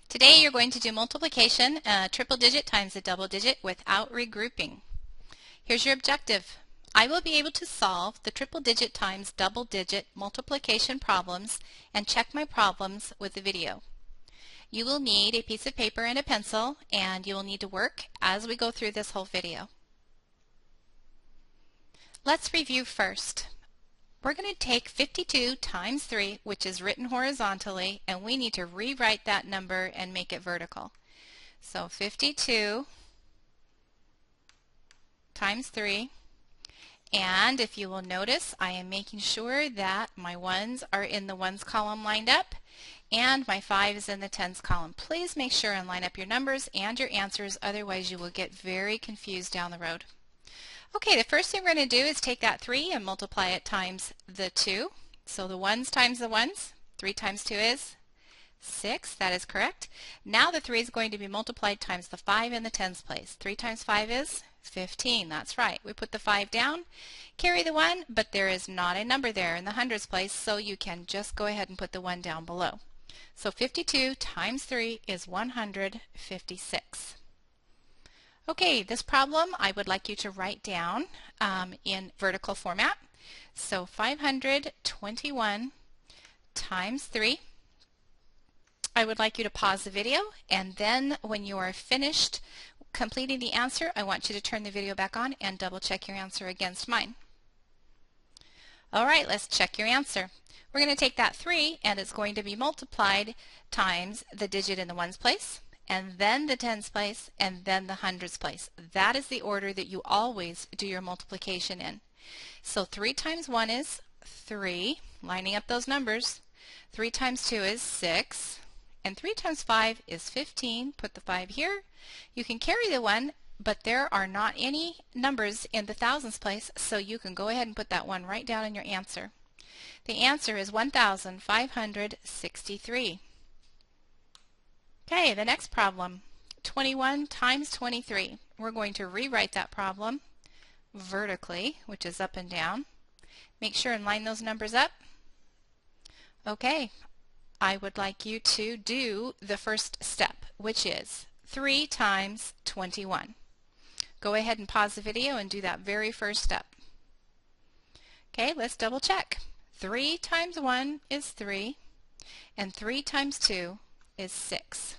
Today you're going to do multiplication, triple digit times a double digit without regrouping. Here's your objective. I will be able to solve the triple digit times double digit multiplication problems and check my problems with the video. You will need a piece of paper and a pencil, and you will need to work as we go through this whole video. Let's review first. We're going to take 52 times 3, which is written horizontally, and we need to rewrite that number and make it vertical. So 52 times 3, and if you will notice, I am making sure that my ones are in the ones column lined up and my 5 is in the tens column. Please make sure and line up your numbers and your answers, otherwise you will get very confused down the road. Okay, the first thing we're going to do is take that 3 and multiply it times the 2. So the ones times the ones, 3 times 2 is 6, that is correct. Now the 3 is going to be multiplied times the 5 in the tens place. 3 times 5 is 15, that's right. We put the 5 down, carry the 1, but there is not a number there in the hundreds place, so you can just go ahead and put the 1 down below. So 52 times 3 is 156. Okay, this problem I would like you to write down in vertical format. So 521 times 3. I would like you to pause the video, and then when you are finished completing the answer, I want you to turn the video back on and double check your answer against mine. Alright, let's check your answer. We're going to take that 3 and it's going to be multiplied times the digit in the ones place, and then the tens place, and then the hundreds place. That is the order that you always do your multiplication in. So 3 times 1 is 3, lining up those numbers. 3 times 2 is 6, and 3 times 5 is 15. Put the 5 here. You can carry the 1, but there are not any numbers in the thousands place, so you can go ahead and put that 1 right down in your answer. The answer is 1,563. Okay, the next problem, 21 times 23. We're going to rewrite that problem vertically, which is up and down. Make sure and line those numbers up. Okay, I would like you to do the first step, which is 3 times 21. Go ahead and pause the video and do that very first step. Okay, let's double check. 3 times 1 is 3, and 3 times 2 is 6.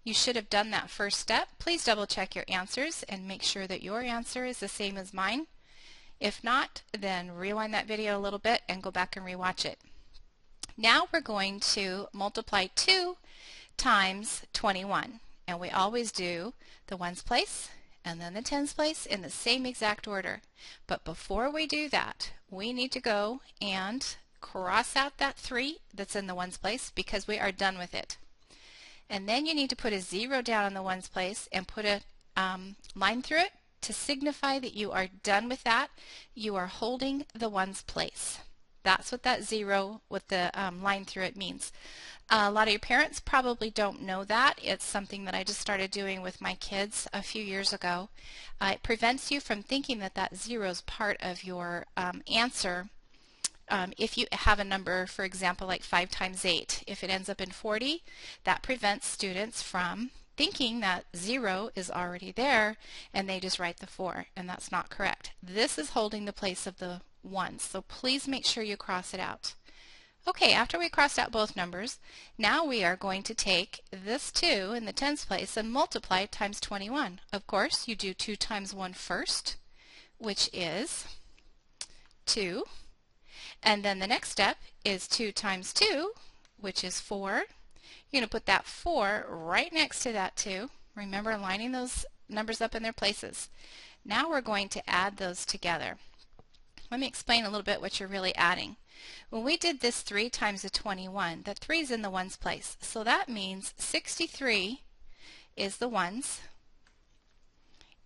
You should have done that first step. Please double check your answers and make sure that your answer is the same as mine. If not, then rewind that video a little bit and go back and rewatch it. Now we're going to multiply 2 times 21, and we always do the ones place and then the tens place in the same exact order. But before we do that, we need to go and cross out that 3 that's in the ones place because we are done with it. And then you need to put a 0 down in the ones place and put a line through it to signify that you are done with that. You are holding the ones place. That's what that 0 with the line through it means. A lot of your parents probably don't know that. It's something that I just started doing with my kids a few years ago. It prevents you from thinking that that 0 is part of your answer. If you have a number, for example, like 5 times 8, if it ends up in 40, that prevents students from thinking that 0 is already there and they just write the 4, and that's not correct. This is holding the place of the 1, so please make sure you cross it out. Okay, after we crossed out both numbers, now we are going to take this 2 in the tens place and multiply it times 21. Of course, you do 2 times 1 first, which is 2. And then the next step is 2 times 2, which is 4. You're going to put that 4 right next to that 2. Remember, lining those numbers up in their places. Now we're going to add those together. Let me explain a little bit what you're really adding. When we did this 3 times the 21, the 3 is in the ones place. So that means 63 is the ones.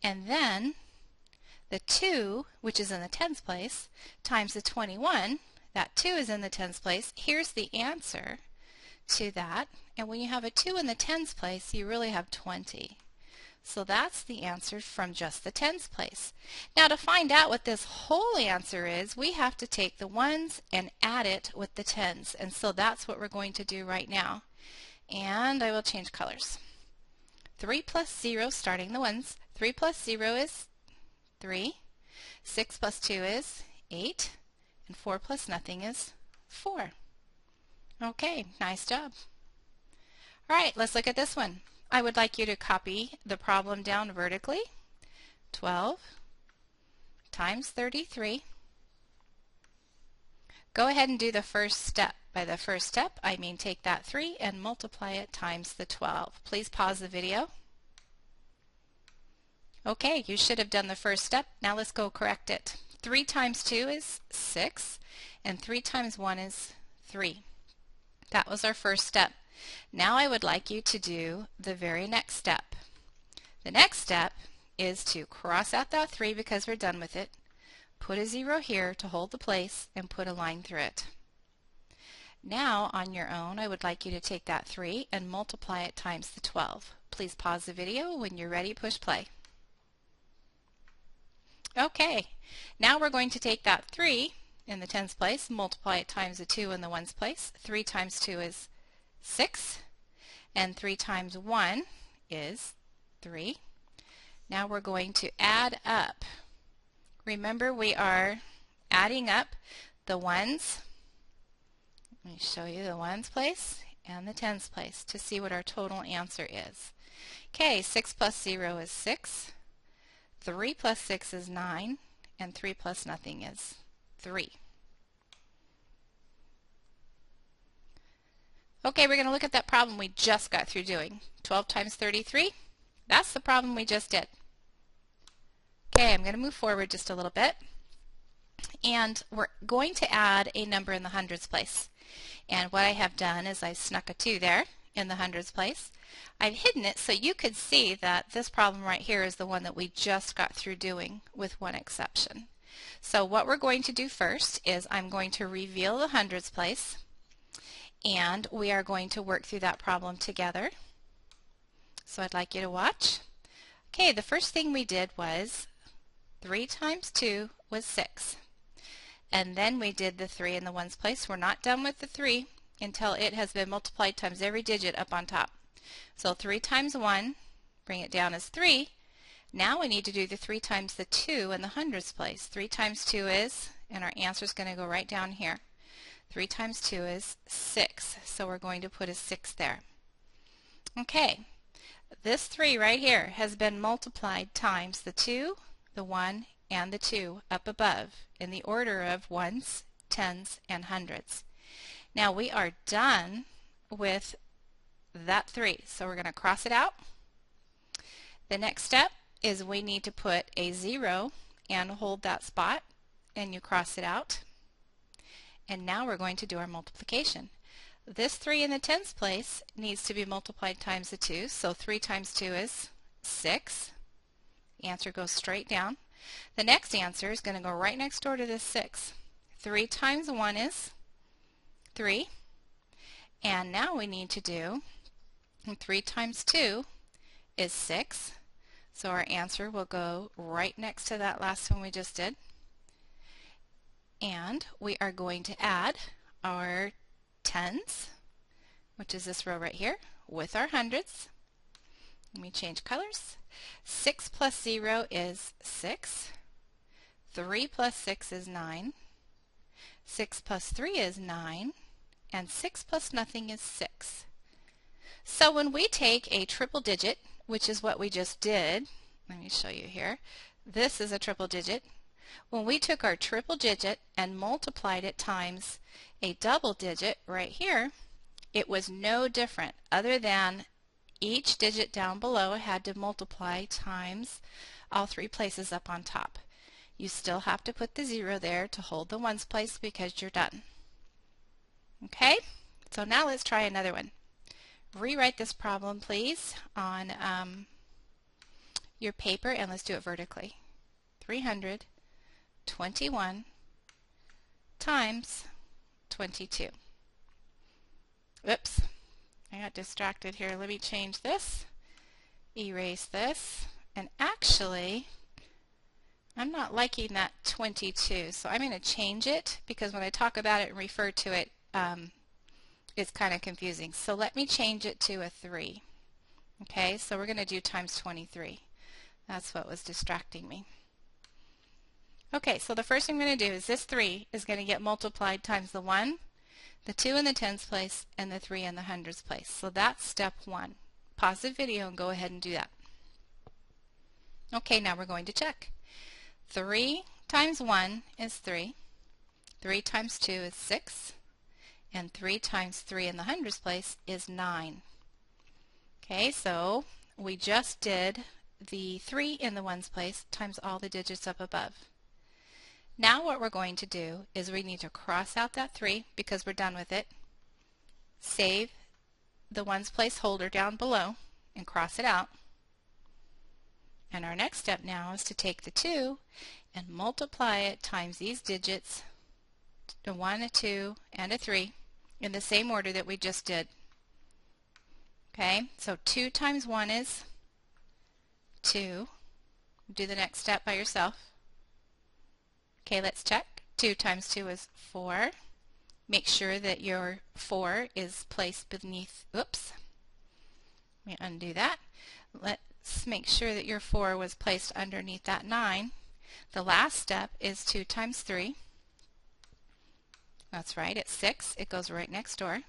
And then the 2, which is in the tens place, times the 21, that 2 is in the tens place. Here's the answer to that. And when you have a 2 in the tens place, you really have 20. So that's the answer from just the tens place. Now to find out what this whole answer is, we have to take the ones and add it with the tens. And so that's what we're going to do right now. And I will change colors. 3 plus 0, starting the ones. 3 plus 0 is 3. 6 plus 2 is 8. And 4 plus nothing is 4. Okay, nice job. All right, let's look at this one. I would like you to copy the problem down vertically. 12 times 33. Go ahead and do the first step. By the first step, I mean take that 3 and multiply it times the 12. Please pause the video. Okay, you should have done the first step. Now let's go correct it. 3 times 2 is 6, and 3 times 1 is 3. That was our first step. Now I would like you to do the very next step. The next step is to cross out that 3 because we're done with it. Put a 0 here to hold the place and put a line through it. Now on your own, I would like you to take that 3 and multiply it times the 12. Please pause the video. When you're ready, push play. Okay, now we're going to take that 3 in the tens place, multiply it times the 2 in the ones place. 3 times 2 is 6, and 3 times 1 is 3. Now we're going to add up. Remember, we are adding up the ones. Let me show you the ones place and the tens place to see what our total answer is. Okay, 6 plus 0 is 6. 3 plus 6 is 9, and 3 plus nothing is 3. Okay, we're going to look at that problem we just got through doing. 12 times 33, that's the problem we just did. Okay, I'm going to move forward just a little bit, and we're going to add a number in the hundreds place. And what I have done is I snuck a 2 there in the hundreds place. I've hidden it so you could see that this problem right here is the one that we just got through doing, with one exception. So what we're going to do first is I'm going to reveal the hundreds place, and we are going to work through that problem together. So I'd like you to watch. Okay, the first thing we did was 3 times 2 was 6. And then we did the 3 in the ones place. We're not done with the 3 until it has been multiplied times every digit up on top. So 3 times 1, bring it down as 3. Now we need to do the 3 times the 2 in the hundreds place. 3 times 2 is, and our answer is going to go right down here. 3 times 2 is 6. So we're going to put a 6 there. Okay, this 3 right here has been multiplied times the 2, the 1, and the 2 up above in the order of ones, tens, and hundreds. Now we are done with that 3, so we're going to cross it out. The next step is we need to put a 0 and hold that spot, and you cross it out. And now we're going to do our multiplication. This 3 in the tens place needs to be multiplied times the 2, so 3 times 2 is 6. The answer goes straight down. The next answer is going to go right next door to this 6. 3 times 1 is 3. And now we need to do 3 times 2 is 6. So our answer will go right next to that last one we just did. And we are going to add our tens, which is this row right here, with our hundreds. Let me change colors. 6 plus 0 is 6. 3 plus 6 is 9. 6 plus 3 is 9. And 6 plus nothing is 6. So when we take a triple digit, which is what we just did, let me show you here. This is a triple digit. When we took our triple digit and multiplied it times a double digit right here, it was no different other than each digit down below had to multiply times all 3 places up on top. You still have to put the 0 there to hold the ones place because you're done. Okay, so now let's try another one. Rewrite this problem please on your paper, and let's do it vertically. 321 times 22. Oops, I got distracted here. Let me change this, erase this, and actually I'm not liking that 22, so I'm going to change it because when I talk about it and refer to it it's kind of confusing. So let me change it to a 3. Okay, so we're going to do times 23. That's what was distracting me. Okay, so the first thing I'm going to do is this 3 is going to get multiplied times the 1, the 2 in the tens place, and the 3 in the hundreds place. So that's step 1. Pause the video and go ahead and do that. Okay, now we're going to check. 3 times 1 is 3. 3 times 2 is 6. And 3 times 3 in the hundreds place is 9. Okay, so we just did the 3 in the ones place times all the digits up above. Now what we're going to do is we need to cross out that 3 because we're done with it. Save the ones place holder down below and cross it out. And our next step now is to take the 2 and multiply it times these digits, a 1, a 2, and a 3, in the same order that we just did. Okay, so 2 times 1 is 2. Do the next step by yourself. Okay, let's check. 2 times 2 is 4. Make sure that your 4 is placed beneath, oops, let me undo that. Let's make sure that your 4 was placed underneath that 9. The last step is 2 times 3. That's right, it's 6. It goes right next door.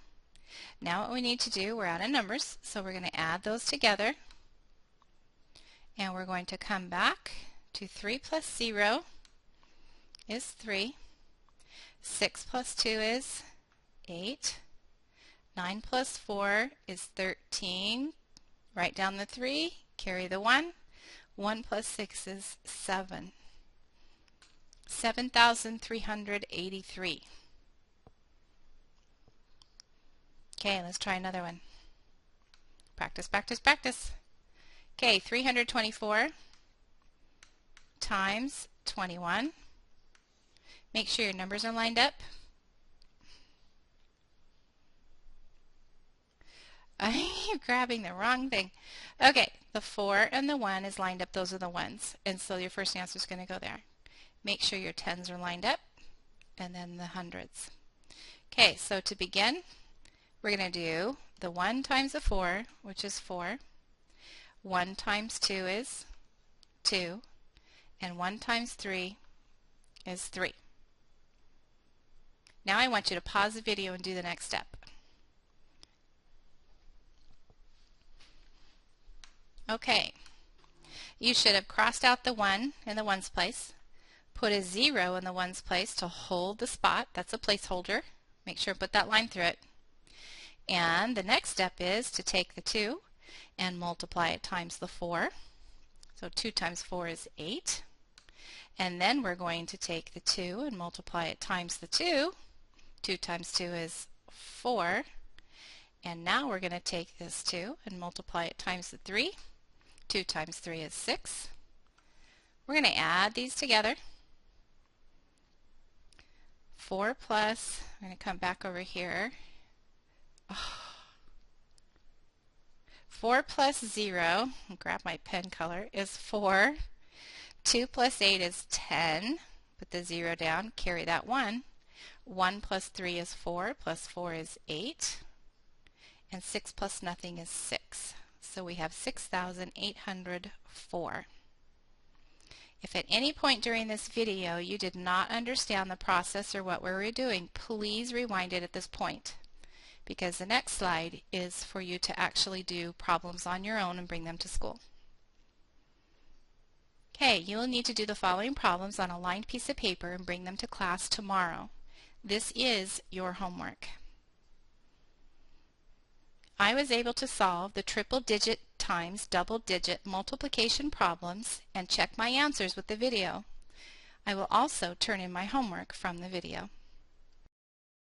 Now what we need to do, we're out of numbers, so we're going to add those together. And we're going to come back to 3 plus 0 is 3. 6 plus 2 is 8. 9 plus 4 is 13. Write down the 3, carry the 1. 1 plus 6 is 7. 7,383. Okay, let's try another one. Practice, practice, practice. Okay, 324 times 21. Make sure your numbers are lined up. You're grabbing the wrong thing. Okay, the 4 and the 1 is lined up. Those are the ones. And so your first answer is going to go there. Make sure your tens are lined up, and then the hundreds. Okay, so to begin, we're going to do the 1 times the 4, which is 4. 1 times 2 is 2. And 1 times 3 is 3. Now I want you to pause the video and do the next step. Okay, you should have crossed out the 1 in the ones place, put a 0 in the ones place to hold the spot. That's a placeholder. Make sure to put that line through it. And the next step is to take the 2 and multiply it times the 4. So 2 times 4 is 8. And then we're going to take the 2 and multiply it times the 2. 2 times 2 is 4. And now we're going to take this 2 and multiply it times the 3. 2 times 3 is 6. We're going to add these together. 4 plus, I'm going to come back over here. 4 plus 0, I'll grab my pen color, is 4. 2 plus 8 is 10. Put the 0 down, carry that 1. 1 plus 3 is 4, plus 4 is 8. And 6 plus nothing is 6. So we have 6,804. If at any point during this video you did not understand the process or what we were doing, please rewind it at this point, because the next slide is for you to actually do problems on your own and bring them to school. Okay, you will need to do the following problems on a lined piece of paper and bring them to class tomorrow. This is your homework. I was able to solve the triple digit times double digit multiplication problems and check my answers with the video. I will also turn in my homework from the video.